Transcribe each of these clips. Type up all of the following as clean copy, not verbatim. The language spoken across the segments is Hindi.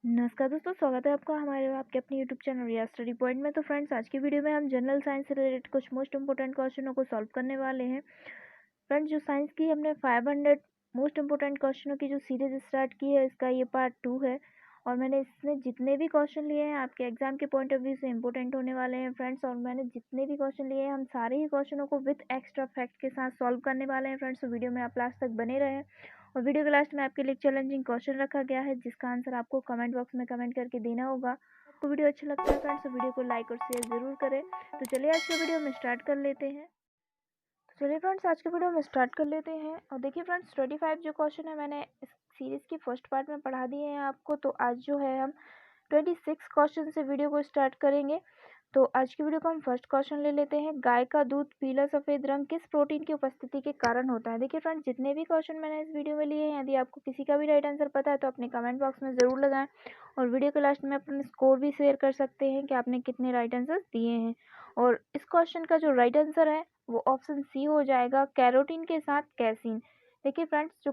नमस्कार दोस्तों, स्वागत है आपका हमारे आपके अपने यूट्यूब चैनल रिया स्टडी पॉइंट में। तो फ्रेंड्स, आज की वीडियो में हम जनरल साइंस से रिलेटेड कुछ मोस्ट इंपॉर्टेंट क्वेश्चनों को सॉल्व करने वाले हैं। फ्रेंड्स, जो साइंस की हमने 500 मोस्ट इंपॉर्टेंट क्वेश्चनों की जो सीरीज स्टार्ट की है, इसका ये पार्ट 2 है। और मैंने इसमें जितने भी क्वेश्चन लिए हैं आपके एग्जाम के पॉइंट ऑफ व्यू से इंपॉर्टेंट होने वाले हैं फ्रेंड्स। और मैंने जितने भी क्वेश्चन लिए हैं, हम सारे ही क्वेश्चनों को विथ एक्स्ट्रा फैक्ट के साथ सॉल्व करने वाले हैं फ्रेंड्स। तो वीडियो में आप लास्ट तक बने रहें। और वीडियो के लास्ट में आपके लिए चैलेंजिंग क्वेश्चन रखा गया है, जिसका आंसर आपको कमेंट बॉक्स में कमेंट करके देना होगा। आपको वीडियो अच्छा लगता है फ्रेंड्स तो वीडियो को लाइक और शेयर जरूर करें। तो चलिए आज के वीडियो में स्टार्ट कर लेते हैं। चलिए फ्रेंड्स, आज के वीडियो में स्टार्ट कर लेते हैं। और देखिए फ्रेंड्स, 25 जो क्वेश्चन है मैंने इस सीरीज़ की फर्स्ट पार्ट में पढ़ा दिए हैं आपको। तो आज जो है हम 26 क्वेश्चन से वीडियो को स्टार्ट करेंगे। तो आज की वीडियो को हम फर्स्ट क्वेश्चन ले लेते हैं। गाय का दूध पीला सफ़ेद रंग किस प्रोटीन की उपस्थिति के कारण होता है? देखिए फ्रेंड्स, जितने भी क्वेश्चन मैंने इस वीडियो में लिए हैं, यदि आपको किसी का भी राइट आंसर पता है तो अपने कमेंट बॉक्स में ज़रूर लगाएं। और वीडियो के लास्ट में अपने स्कोर भी शेयर कर सकते हैं कि आपने कितने राइट आंसर दिए हैं। और इस क्वेश्चन का जो राइट आंसर है वो ऑप्शन सी हो जाएगा, कैरोटीन के साथ कैसीन। देखिए फ्रेंड्स, जो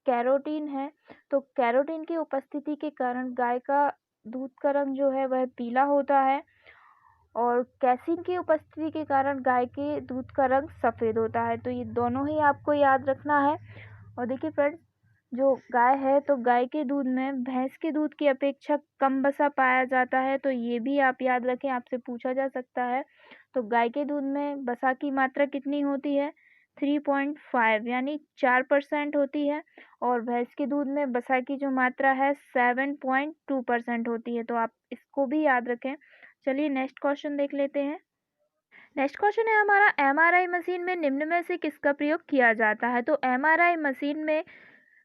कैरोटीन है, तो कैरोटीन की उपस्थिति के कारण गाय का दूध का रंग जो है वह पीला होता है। और कैसीन की उपस्थिति के कारण गाय के दूध का रंग सफ़ेद होता है। तो ये दोनों ही आपको याद रखना है। और देखिए फ्रेंड्स, जो गाय है तो गाय के दूध में भैंस के दूध की अपेक्षा कम वसा पाया जाता है। तो ये भी आप याद रखें, आपसे पूछा जा सकता है। तो गाय के दूध में वसा की मात्रा कितनी होती है? 3.5 यानी 4% होती है। और भैंस के दूध में वसा की जो मात्रा है 7.2% होती है। तो आप इसको भी याद रखें। चलिए नेक्स्ट क्वेश्चन देख लेते हैं। नेक्स्ट क्वेश्चन है हमारा, एमआरआई मशीन में निम्न में से किसका प्रयोग किया जाता है? तो एमआरआई मशीन में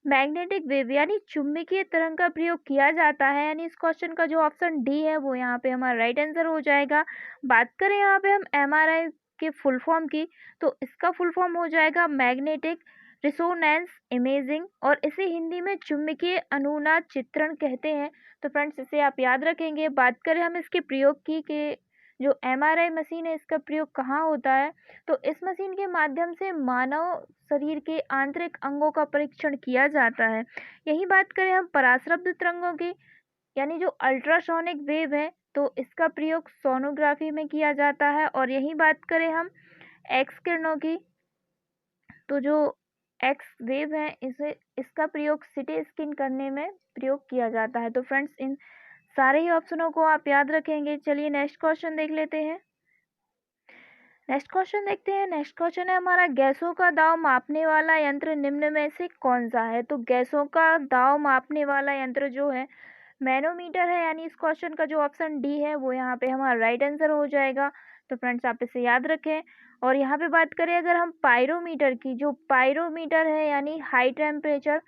मैग्नेटिक वेव यानी चुंबकीय तरंग का प्रयोग किया जाता है। यानी इस क्वेश्चन का जो ऑप्शन डी है वो यहाँ पे हमारा राइट आंसर हो जाएगा। बात करें यहाँ पे हम एमआरआई के फुल फॉर्म की, तो इसका फुल फॉर्म हो जाएगा मैग्नेटिक रिसोनेंस इमेजिंग, और इसे हिंदी में चुंबकीय अनुनाद चित्रण कहते हैं। तो फ्रेंड्स, इसे आप याद रखेंगे। बात करें हम इसके प्रयोग की कि जो एमआरआई मशीन है इसका प्रयोग कहाँ होता है, तो इस मशीन के माध्यम से मानव शरीर के आंतरिक अंगों का परीक्षण किया जाता है। यही बात करें हम पराश्रव्य तरंगों की, यानी जो अल्ट्रासोनिक वेव है, तो इसका प्रयोग सोनोग्राफी में किया जाता है। और यही बात करें हम एक्स किरणों की, तो जो एक्स वेव है इसका प्रयोग सिटी स्कैन करने में प्रयोग किया जाता है। तो फ्रेंड्स, इन सारे ही ऑप्शनों को आप याद रखेंगे। चलिए नेक्स्ट क्वेश्चन देख लेते हैं। नेक्स्ट क्वेश्चन देखते हैं। नेक्स्ट क्वेश्चन है हमारा, गैसों का दाब मापने वाला यंत्र निम्न में से कौन सा है? तो गैसों का दाब मापने वाला यंत्र जो है मैनोमीटर है। यानी इस क्वेश्चन का जो ऑप्शन डी है वो यहाँ पे हमारा राइट आंसर हो जाएगा। तो फ्रेंड्स, आप इसे याद रखें। और यहाँ पे बात करें अगर हम पायरोमीटर की, जो पायरोमीटर है यानी हाई टेम्परेचर,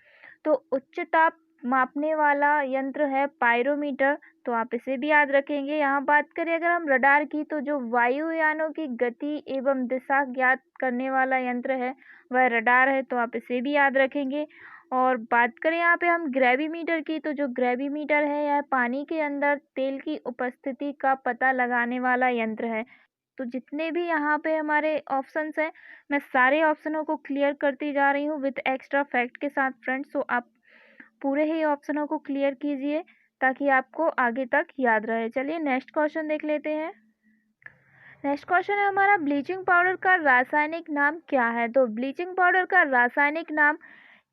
तो उच्च ताप मापने वाला यंत्र है पायरोमीटर। तो आप इसे भी याद रखेंगे। यहाँ बात करें अगर हम रडार की, तो जो वायुयानों की गति एवं दिशा ज्ञात करने वाला यंत्र है वह रडार है। तो आप इसे भी याद रखेंगे। और बात करें यहाँ पे हम ग्रेविमीटर की, तो जो ग्रेविमीटर है यह पानी के अंदर तेल की उपस्थिति का पता लगाने वाला यंत्र है। तो जितने भी यहाँ पे हमारे ऑप्शंस हैं, मैं सारे ऑप्शनों को क्लियर करती जा रही हूँ विद एक्स्ट्रा फैक्ट के साथ फ्रेंड्स। तो आप पूरे ही ऑप्शनों को क्लियर कीजिए ताकि आपको आगे तक याद रहे। चलिए नेक्स्ट क्वेश्चन देख लेते हैं। नेक्स्ट क्वेश्चन है हमारा, ब्लीचिंग पाउडर का रासायनिक नाम क्या है? तो ब्लीचिंग पाउडर का रासायनिक नाम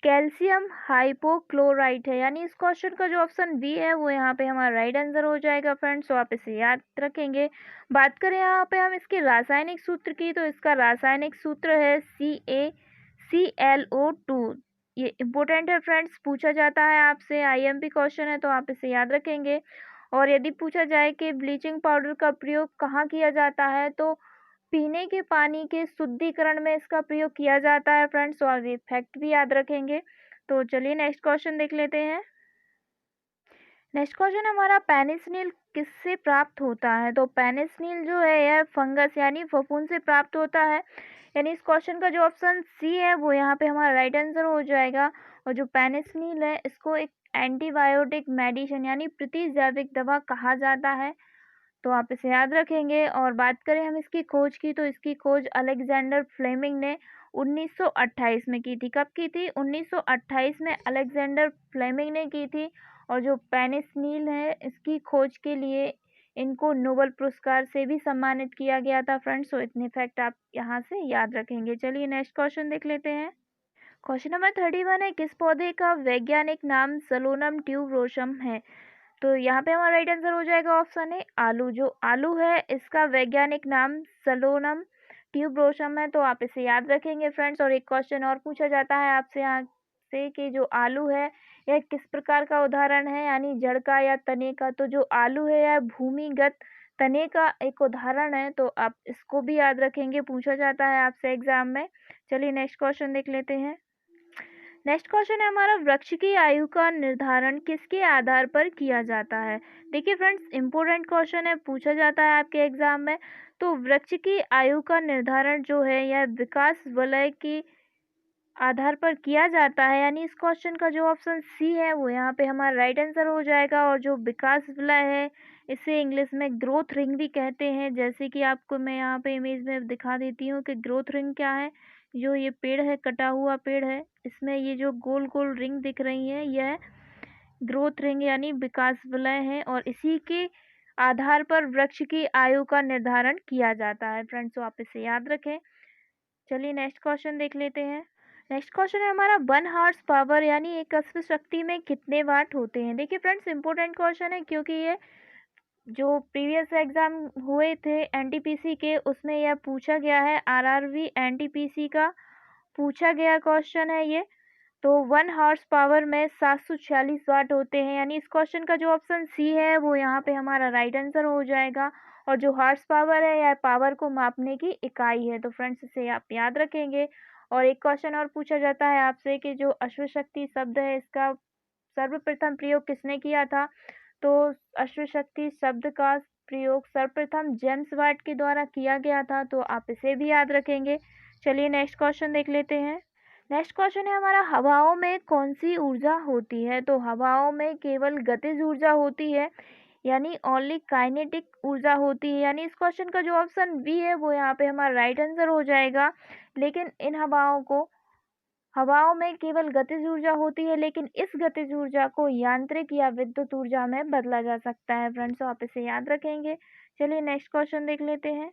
कैल्शियम हाइपोक्लोराइट है। यानी इस क्वेश्चन का जो ऑप्शन बी है वो यहाँ पे हमारा राइट आंसर हो जाएगा फ्रेंड्स। तो आप इसे याद रखेंगे। बात करें यहाँ पे हम इसके रासायनिक सूत्र की, तो इसका रासायनिक सूत्र है CaClO2। ये इम्पोर्टेंट है फ्रेंड्स, पूछा जाता है आपसे, आईएमपी क्वेश्चन है, तो आप इसे याद रखेंगे। और यदि पूछा जाए कि ब्लीचिंग पाउडर का प्रयोग कहाँ किया जाता है, तो पीने के पानी के शुद्धिकरण में इसका प्रयोग किया जाता है फ्रेंड्स। और ये फैक्ट भी याद रखेंगे। तो चलिए नेक्स्ट क्वेश्चन देख लेते हैं। नेक्स्ट क्वेश्चन हमारा, पेनिसिलिन किससे प्राप्त होता है? तो पेनिसिलिन जो है यह फंगस यानी फफूंद से प्राप्त होता है। यानी इस क्वेश्चन का जो ऑप्शन सी है वो यहाँ पे हमारा राइट आंसर हो जाएगा। और जो पेनिसिलिन है इसको एक एंटीबायोटिक मेडिसिन यानी प्रतिजैविक दवा कहा जाता है। तो आप इसे याद रखेंगे। और बात करें हम इसकी खोज की, तो इसकी खोज अलेक्जेंडर फ्लेमिंग ने 1928 में की थी। कब की थी? 1928 में अलेक्जेंडर फ्लेमिंग ने की थी। और जो पेनिसिलिन है इसकी खोज के लिए इनको नोबेल पुरस्कार से भी सम्मानित किया गया था फ्रेंड्स। तो इतने फैक्ट आप यहाँ से याद रखेंगे। चलिए नेक्स्ट क्वेश्चन देख लेते हैं। क्वेश्चन नंबर 31 है, किस पौधे का वैज्ञानिक नाम सलोनम ट्यूबरोसम है? तो यहाँ पे हमारा राइट आंसर हो जाएगा ऑप्शन ए आलू। जो आलू है इसका वैज्ञानिक नाम सलोनम ट्यूबरोसम है। तो आप इसे याद रखेंगे फ्रेंड्स। और एक क्वेश्चन और पूछा जाता है आपसे यहाँ से कि जो आलू है यह किस प्रकार का उदाहरण है, यानी जड़ का या तने का? तो जो आलू है यह भूमिगत तने का एक उदाहरण है। तो आप इसको भी याद रखेंगे, पूछा जाता है आपसे एग्जाम में। चलिए नेक्स्ट क्वेश्चन देख लेते हैं। नेक्स्ट क्वेश्चन है हमारा, वृक्ष की आयु का निर्धारण किसके आधार पर किया जाता है? देखिए फ्रेंड्स, इंपॉर्टेंट क्वेश्चन है, पूछा जाता है आपके एग्जाम में। तो वृक्ष की आयु का निर्धारण जो है यह विकास वलय के आधार पर किया जाता है, यानी इस क्वेश्चन का जो ऑप्शन सी है वो यहाँ पे हमारा राइट आंसर हो जाएगा। और जो विकास वलय है इसे इंग्लिश में ग्रोथ रिंग भी कहते हैं। जैसे कि आपको मैं यहाँ पे इमेज में दिखा देती हूँ कि ग्रोथ रिंग क्या है। जो ये पेड़ है, कटा हुआ पेड़ है, इसमें ये जो गोल गोल रिंग दिख रही है यह ग्रोथ रिंग यानी विकास वलय है। और इसी के आधार पर वृक्ष की आयु का निर्धारण किया जाता है फ्रेंड्स। तो आप इसे याद रखें। चलिए नेक्स्ट क्वेश्चन देख लेते हैं। नेक्स्ट क्वेश्चन है हमारा, 1 हॉर्स पावर यानी एक अश्व शक्ति में कितने वाट होते हैं? देखिए फ्रेंड्स, इंपॉर्टेंट क्वेश्चन है क्योंकि ये जो प्रीवियस एग्जाम हुए थे एनटीपीसी के उसमें यह पूछा गया है। आरआरबी एनटीपीसी का पूछा गया क्वेश्चन है ये। तो 1 हॉर्स पावर में 746 वाट होते हैं, यानी इस क्वेश्चन का जो ऑप्शन सी है वो यहाँ पे हमारा राइट आंसर हो जाएगा। और जो हॉर्स पावर है यह पावर को मापने की इकाई है। तो फ्रेंड्स इसे आप याद रखेंगे। और एक क्वेश्चन और पूछा जाता है आपसे कि जो अश्वशक्ति शब्द है इसका सर्वप्रथम प्रयोग किसने किया था? तो अश्वशक्ति शब्द का प्रयोग सर्वप्रथम जेम्स वाट के द्वारा किया गया था। तो आप इसे भी याद रखेंगे। चलिए नेक्स्ट क्वेश्चन देख लेते हैं। नेक्स्ट क्वेश्चन है हमारा, हवाओं में कौन सी ऊर्जा होती है? तो हवाओं में केवल गतिज ऊर्जा होती है, यानी ओनली काइनेटिक ऊर्जा होती है। यानी इस क्वेश्चन का जो ऑप्शन बी है वो यहाँ पे हमारा राइट आंसर हो जाएगा। लेकिन इन हवाओं में केवल गतिज ऊर्जा होती है, लेकिन इस गतिज ऊर्जा को यांत्रिक या विद्युत ऊर्जा में बदला जा सकता है फ्रेंड्स। तो आप इसे याद रखेंगे। चलिए नेक्स्ट क्वेश्चन देख लेते हैं।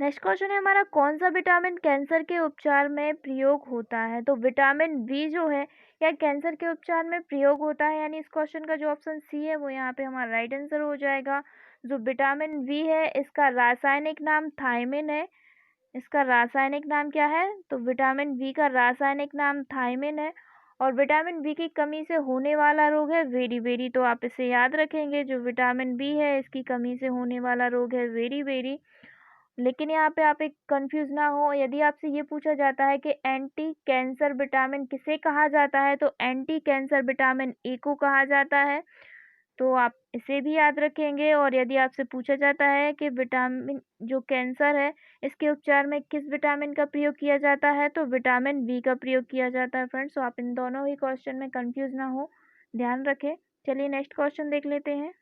नेक्स्ट क्वेश्चन है हमारा, कौन सा विटामिन कैंसर के उपचार में प्रयोग होता है? तो विटामिन बी जो है यह कैंसर के उपचार में प्रयोग होता है, यानी इस क्वेश्चन का जो ऑप्शन सी है वो यहाँ पे हमारा राइट आंसर हो जाएगा। जो विटामिन बी है इसका रासायनिक नाम थायमिन है। इसका रासायनिक नाम क्या है? तो विटामिन बी का रासायनिक नाम थायमिन है। और विटामिन बी की कमी से होने वाला रोग है वेरी वेरी। तो आप इसे याद रखेंगे। जो विटामिन बी है इसकी कमी से होने वाला रोग है वेरी वेरी। लेकिन यहाँ पे आप एक कंफ्यूज ना हो, यदि आपसे ये पूछा जाता है कि एंटी कैंसर विटामिन किसे कहा जाता है, तो एंटी कैंसर विटामिन ए को कहा जाता है। तो आप इसे भी याद रखेंगे। और यदि आपसे पूछा जाता है कि विटामिन जो कैंसर है इसके उपचार में किस विटामिन का प्रयोग किया जाता है, तो विटामिन बी का प्रयोग किया जाता है फ्रेंड्स। तो आप इन दोनों ही क्वेश्चन में कंफ्यूज ना हो, ध्यान रखें। चलिए नेक्स्ट क्वेश्चन देख लेते हैं।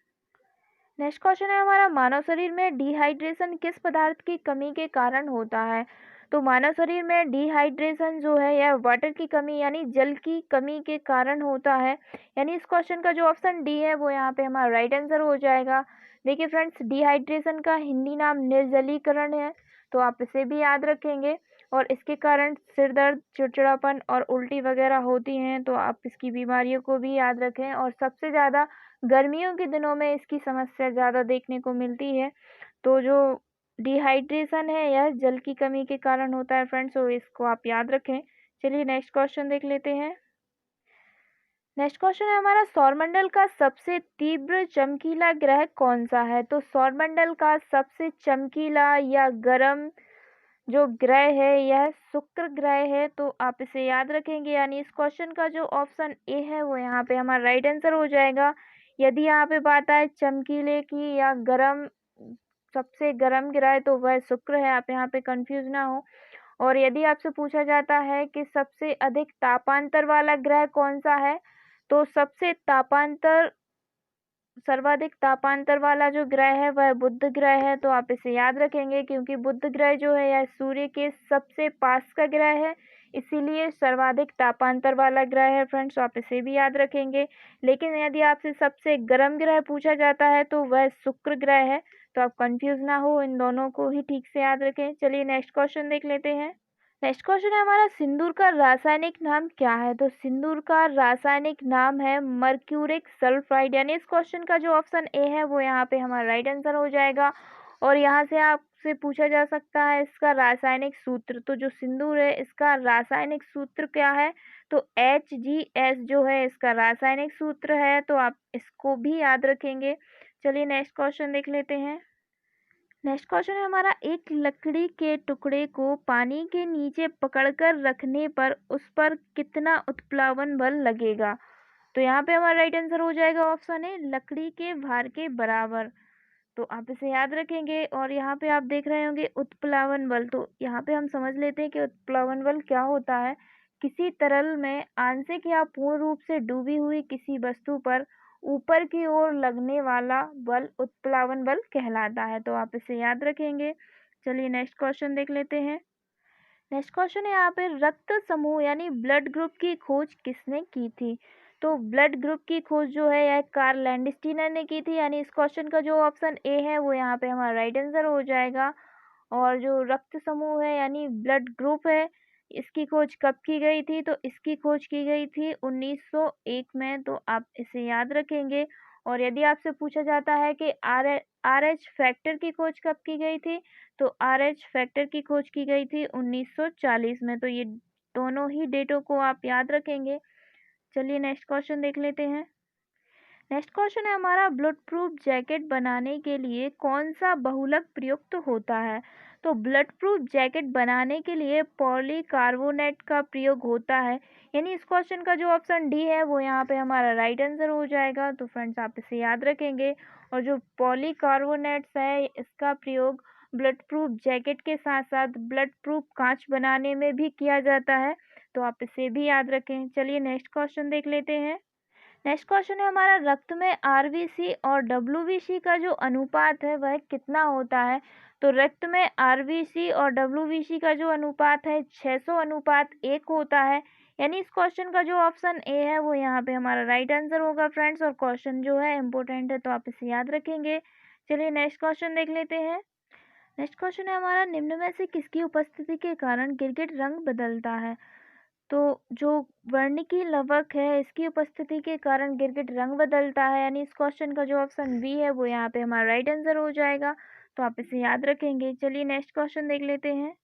नेक्स्ट क्वेश्चन है हमारा, मानव शरीर में डिहाइड्रेशन किस पदार्थ की कमी के कारण होता है? तो मानव शरीर में डिहाइड्रेशन जो है यह वाटर की कमी यानी जल की कमी के कारण होता है, यानी इस क्वेश्चन का जो ऑप्शन डी है वो यहाँ पे हमारा राइट आंसर हो जाएगा। देखिए फ्रेंड्स, डिहाइड्रेशन का हिंदी नाम निर्जलीकरण है। तो आप इसे भी याद रखेंगे। और इसके कारण सिर दर्द, चिड़चिड़ापन और उल्टी वगैरह होती हैं। तो आप इसकी बीमारियों को भी याद रखें। और सबसे ज़्यादा गर्मियों के दिनों में इसकी समस्या ज़्यादा देखने को मिलती है। तो जो डिहाइड्रेशन है यह जल की कमी के कारण होता है फ्रेंड्स। तो इसको आप याद रखें। चलिए नेक्स्ट क्वेश्चन देख लेते हैं। नेक्स्ट क्वेश्चन है हमारा, सौरमंडल का सबसे तीव्र चमकीला ग्रह कौन सा है? तो सौरमंडल का सबसे चमकीला या गर्म जो ग्रह है यह शुक्र ग्रह है। तो आप इसे याद रखेंगे। यानी इस क्वेश्चन का जो ऑप्शन ए है वो यहाँ पे हमारा राइट आंसर हो जाएगा। यदि यहाँ पे बात आए चमकीले की या गर्म, सबसे गर्म ग्रह, तो वह शुक्र है। आप यहाँ पे कंफ्यूज ना हो। और यदि आपसे पूछा जाता है कि सबसे अधिक तापांतर वाला ग्रह कौन सा है, तो सर्वाधिक तापांतर वाला जो ग्रह है वह बुध ग्रह है। तो आप इसे याद रखेंगे क्योंकि बुध ग्रह जो है यह सूर्य के सबसे पास का ग्रह है। इसीलिए सर्वाधिक तापांतर वाला ग्रह है फ्रेंड्स, आप इसे भी याद रखेंगे। लेकिन यदि आपसे सबसे गर्म ग्रह पूछा जाता है तो वह शुक्र ग्रह है, तो आप कंफ्यूज ना हो, इन दोनों को ही ठीक से याद रखें। चलिए नेक्स्ट क्वेश्चन देख लेते हैं। नेक्स्ट क्वेश्चन है हमारा, सिंदूर का रासायनिक नाम क्या है? तो सिंदूर का रासायनिक नाम है मर्क्यूरिक सल्फाइड, यानी इस क्वेश्चन का जो ऑप्शन ए है वो यहाँ पे हमारा राइट आंसर हो जाएगा। और यहाँ से आपसे पूछा जा सकता है इसका रासायनिक सूत्र, तो जो सिंदूर है इसका रासायनिक सूत्र क्या है? तो HGS जो है इसका रासायनिक सूत्र है, तो आप इसको भी याद रखेंगे। चलिए नेक्स्ट क्वेश्चन देख लेते हैं। नेक्स्ट क्वेश्चन है हमारा, एक लकड़ी के टुकड़े को पानी के नीचे पकड़कर रखने पर उस पर कितना उत्प्लावन बल लगेगा? तो यहाँ पे हमारा राइट आंसर हो जाएगा ऑप्शन है लकड़ी के भार के बराबर, तो आप इसे याद रखेंगे। और यहाँ पे आप देख रहे होंगे उत्प्लावन बल, तो यहाँ पे हम समझ लेते हैं कि उत्प्लावन बल क्या होता है। किसी तरल में आंशिक या पूर्ण रूप से डूबी हुई किसी वस्तु पर ऊपर की ओर लगने वाला बल उत्प्लावन बल कहलाता है, तो आप इसे याद रखेंगे। चलिए नेक्स्ट क्वेश्चन देख लेते हैं। नेक्स्ट क्वेश्चन है यहाँ पे, रक्त समूह यानी ब्लड ग्रुप की खोज किसने की थी? तो ब्लड ग्रुप की खोज जो है यह कार्ल लैंडस्टीनर ने की थी, यानी इस क्वेश्चन का जो ऑप्शन ए है वो यहाँ पे हमारा राइट आंसर हो जाएगा। और जो रक्त समूह है यानी ब्लड ग्रुप है, इसकी खोज कब की गई थी? तो इसकी खोज की गई थी 1901 में, तो आप इसे याद रखेंगे। और यदि आपसे पूछा जाता है कि RH फैक्टर की खोज कब की गई थी, तो RH फैक्टर की खोज की गई थी 1940 में, तो ये दोनों ही डेटों को आप याद रखेंगे। चलिए नेक्स्ट क्वेश्चन देख लेते हैं। नेक्स्ट क्वेश्चन है हमारा, ब्लड प्रूफ जैकेट बनाने के लिए कौन सा बहुलक प्रयुक्त होता है? तो ब्लड प्रूफ जैकेट बनाने के लिए पॉलीकार्बोनेट का प्रयोग होता है, यानी इस क्वेश्चन का जो ऑप्शन डी है वो यहाँ पे हमारा राइट आंसर हो जाएगा। तो फ्रेंड्स आप इसे याद रखेंगे। और जो पॉलीकार्बोनेट्स है इसका प्रयोग ब्लड प्रूफ जैकेट के साथ साथ ब्लड प्रूफ कांच बनाने में भी किया जाता है, तो आप इसे भी याद रखें। चलिए नेक्स्ट क्वेश्चन देख लेते हैं। नेक्स्ट क्वेश्चन है हमारा, रक्त में आरबीसी और डब्ल्यूबीसी का जो अनुपात है वह कितना होता है? तो रक्त में आरबीसी और डब्ल्यूबीसी का जो अनुपात है 600:1 होता है, यानी इस क्वेश्चन का जो ऑप्शन ए है वो यहाँ पे हमारा राइट आंसर होगा फ्रेंड्स। और क्वेश्चन जो है इम्पोर्टेंट है, तो आप इसे याद रखेंगे। चलिए नेक्स्ट क्वेश्चन देख लेते हैं। नेक्स्ट क्वेश्चन है हमारा, निम्न में से किसकी उपस्थिति के कारण गिरगिट रंग बदलता है? तो जो वर्णिकी लवक है इसकी उपस्थिति के कारण गिरगिट रंग बदलता है, यानी इस क्वेश्चन का जो ऑप्शन बी है वो यहाँ पे हमारा राइट आंसर हो जाएगा, तो आप इसे याद रखेंगे। चलिए नेक्स्ट क्वेश्चन देख लेते हैं।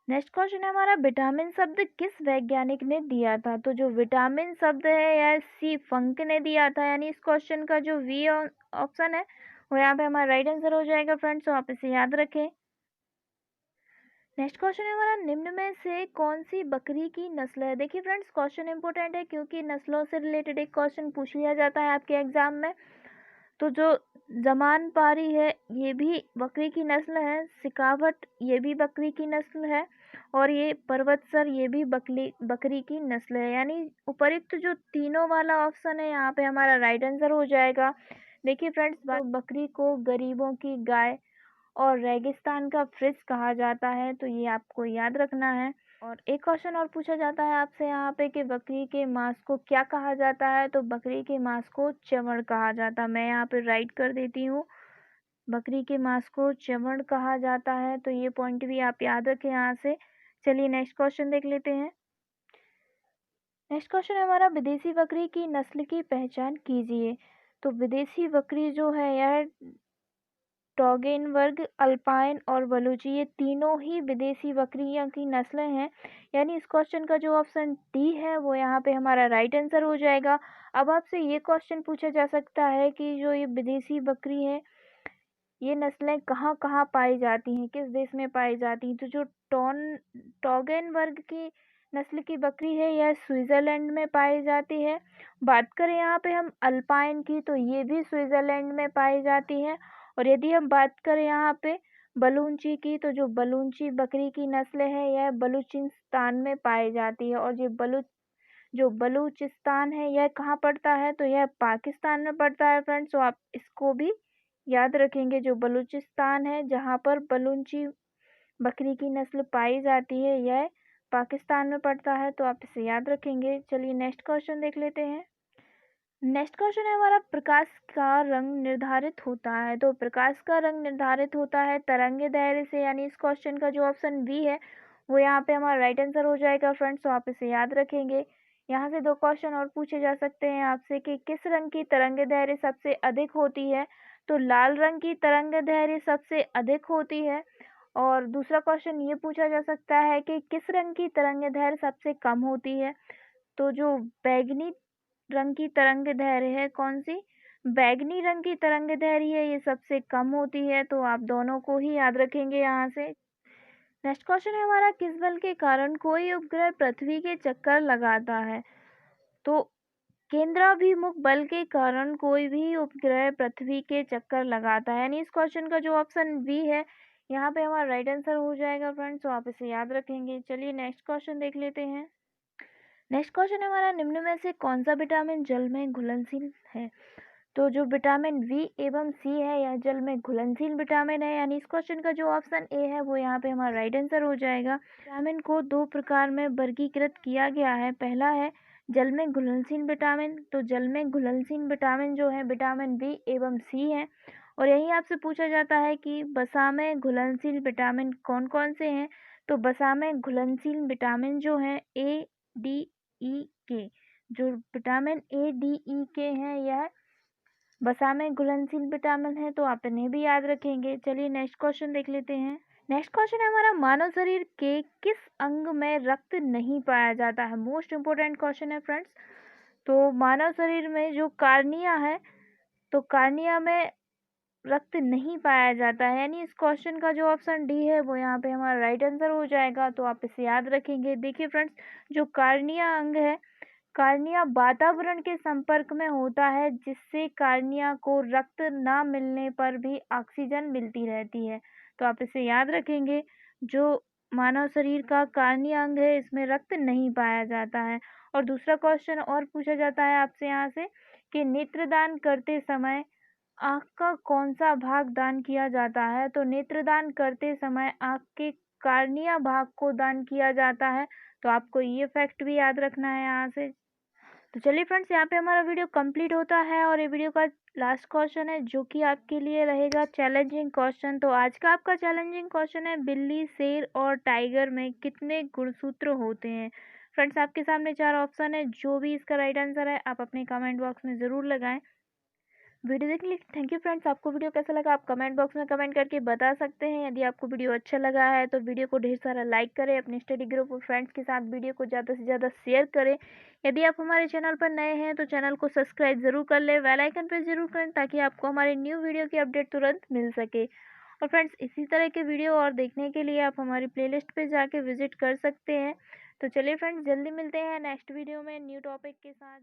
नेक्स्ट क्वेश्चन है हमारा, विटामिन शब्द किस वैज्ञानिक ने दिया था? तो जो विटामिन शब्द है यह सी फंक ने दिया था, यानी इस क्वेश्चन का जो वी ऑप्शन है वो यहाँ पे हमारा राइट आंसर हो जाएगा फ्रेंड्स, तो आप इसे याद रखें। नेक्स्ट क्वेश्चन है हमारा, निम्न में से कौन सी बकरी की नस्ल है? देखिए फ्रेंड्स क्वेश्चन इंपॉर्टेंट है क्योंकि नस्लों से रिलेटेड एक क्वेश्चन पूछ लिया जाता है आपके एग्जाम में। तो जो जमान पारी है ये भी बकरी की नस्ल है, सिकावट ये भी बकरी की नस्ल है, और ये पर्वतसर ये भी बकरी की नस्ल है, यानी उपयुक्त जो तीनों वाला ऑप्शन है यहाँ पे हमारा राइट आंसर हो जाएगा। देखिए फ्रेंड्स, बकरी को गरीबों की गाय और रेगिस्तान का फ्रिज कहा जाता है, तो ये आपको याद रखना है। और एक क्वेश्चन और पूछा जाता है आपसे यहाँ पे कि बकरी के मांस को क्या कहा जाता है? तो बकरी के मांस को चमड़ कहा जाता है। मैं यहाँ पे राइट कर देती हूँ, बकरी के मांस को चमड़ कहा जाता है, तो ये पॉइंट भी आप याद रखें यहाँ से। चलिए नेक्स्ट क्वेश्चन देख लेते हैं। नेक्स्ट क्वेश्चन है हमारा, विदेशी बकरी की नस्ल की पहचान कीजिए। तो विदेशी बकरी जो है यह टोगेनबर्ग, अल्पाइन और बलूची ये तीनों ही विदेशी बकरियों की नस्लें हैं, यानी इस क्वेश्चन का जो ऑप्शन डी है वो यहाँ पे हमारा राइट आंसर हो जाएगा। अब आपसे ये क्वेश्चन पूछा जा सकता है कि जो ये विदेशी बकरी है ये नस्लें कहाँ कहाँ पाई जाती हैं, किस देश में पाई जाती हैं? तो जो टोगेनबर्ग की नस्ल की बकरी है यह स्विट्जरलैंड में पाई जाती है। बात करें यहाँ पे हम अल्पाइन की, तो ये भी स्विट्जरलैंड में पाई जाती है। और यदि हम बात करें यहाँ पे बलूची की, तो जो बलूची बकरी की नस्ल है यह बलूचिस्तान में पाई जाती है। और जो बलूचिस्तान है यह कहाँ पड़ता है? तो यह पाकिस्तान में पड़ता है फ्रेंड्स, तो आप इसको भी याद रखेंगे। जो बलूचिस्तान है जहाँ पर बलूची बकरी की नस्ल पाई जाती है यह पाकिस्तान में पड़ता है, तो आप इसे याद रखेंगे। चलिए नेक्स्ट क्वेश्चन देख लेते हैं। नेक्स्ट क्वेश्चन है हमारा, प्रकाश का रंग निर्धारित होता है। तो प्रकाश का रंग निर्धारित होता है तरंगे दायरे से, यानी इस क्वेश्चन का जो ऑप्शन बी है वो यहाँ पे हमारा राइट आंसर हो जाएगा फ्रेंड्स। तो आप इसे याद रखेंगे। यहाँ से 2 क्वेश्चन और पूछे जा सकते हैं आपसे कि किस रंग की तरंगे दैर्घ्य सबसे अधिक होती है। तो लाल रंग की तरंगे दैर्घ्य सबसे अधिक होती है। और दूसरा क्वेश्चन ये पूछा जा सकता है कि किस रंग की तरंगे दैर्घ्य सबसे कम होती है। तो जो बैगनी रंग की तरंगे दैर्घ्य है, कौन सी, बैगनी रंग की तरंगे दैर्घ्य है, ये सबसे कम होती है। तो आप दोनों को ही याद रखेंगे यहाँ से। नेक्स्ट क्वेश्चन है हमारा, किस बल के कारण कोई उपग्रह पृथ्वी के चक्कर लगाता है। तो केंद्राभिमुख बल के कारण कोई भी उपग्रह पृथ्वी के चक्कर लगाता है, यानी इस क्वेश्चन का जो ऑप्शन बी है यहाँ पे हमारा राइट आंसर हो जाएगा फ्रेंड्स। तो आप इसे याद रखेंगे। चलिए नेक्स्ट क्वेश्चन देख लेते हैं। नेक्स्ट क्वेश्चन है हमारा, निम्न में से कौन सा विटामिन जल में घुलनशील है। तो जो विटामिन वी एवं सी है यह जल में घुलनशील विटामिन है, यानी इस क्वेश्चन का जो ऑप्शन ए है वो यहाँ पे हमारा राइट आंसर हो जाएगा। विटामिन को 2 प्रकार में वर्गीकृत किया गया है। पहला है जल में घुलनशील विटामिन। तो जल में घुलनशील विटामिन जो है विटामिन बी एवं सी है। और यही आपसे पूछा जाता है कि वसा में घुलनशील विटामिन कौन कौन से हैं। तो वसा में घुलनशील विटामिन जो है ए डी ई के, जो विटामिन ए डी ई के हैं यह वसा में घुलनशील विटामिन है। तो आप इन्हें भी याद रखेंगे। चलिए नेक्स्ट क्वेश्चन देख लेते हैं। नेक्स्ट क्वेश्चन है हमारा, मानव शरीर के किस अंग में रक्त नहीं पाया जाता है। मोस्ट इम्पोर्टेंट क्वेश्चन है फ्रेंड्स। तो मानव शरीर में जो कार्निया है, तो कार्निया में रक्त नहीं पाया जाता है, यानी इस क्वेश्चन का जो ऑप्शन डी है वो यहाँ पे हमारा राइट आंसर हो जाएगा। तो आप इसे याद रखेंगे। देखिए फ्रेंड्स, जो कार्निया अंग है, कार्निया वातावरण के संपर्क में होता है, जिससे कार्निया को रक्त ना मिलने पर भी ऑक्सीजन मिलती रहती है। तो आप इसे याद रखेंगे। जो मानव शरीर का कार्निया अंग है इसमें रक्त नहीं पाया जाता है। और दूसरा क्वेश्चन और पूछा जाता है आपसे यहाँ से कि नेत्रदान करते समय आँख का कौन सा भाग दान किया जाता है। तो नेत्रदान करते समय आँख के कार्निया भाग को दान किया जाता है। तो आपको ये फैक्ट भी याद रखना है यहाँ से। तो चलिए फ्रेंड्स, यहाँ पे हमारा वीडियो कंप्लीट होता है और ये वीडियो का लास्ट क्वेश्चन है जो कि आपके लिए रहेगा चैलेंजिंग क्वेश्चन। तो आज का आपका चैलेंजिंग क्वेश्चन है, बिल्ली, शेर और टाइगर में कितने गुणसूत्र होते हैं। फ्रेंड्स, आपके सामने 4 ऑप्शन है, जो भी इसका राइट आंसर है आप अपने कमेंट बॉक्स में ज़रूर लगाएं। वीडियो देखने के लिए थैंक यू फ्रेंड्स। आपको वीडियो कैसा लगा आप कमेंट बॉक्स में कमेंट करके बता सकते हैं। यदि आपको वीडियो अच्छा लगा है तो वीडियो को ढेर सारा लाइक करें, अपने स्टडी ग्रुप और फ्रेंड्स के साथ वीडियो को ज़्यादा से ज़्यादा शेयर करें। यदि आप हमारे चैनल पर नए हैं तो चैनल को सब्सक्राइब ज़रूर कर लें, बेल आइकन पर ज़रूर करें ताकि आपको हमारे न्यू वीडियो की अपडेट तुरंत मिल सके। और फ्रेंड्स, इसी तरह के वीडियो और देखने के लिए आप हमारी प्लेलिस्ट पर जाके विजिट कर सकते हैं। तो चलिए फ्रेंड्स, जल्दी मिलते हैं नेक्स्ट वीडियो में न्यू टॉपिक के साथ।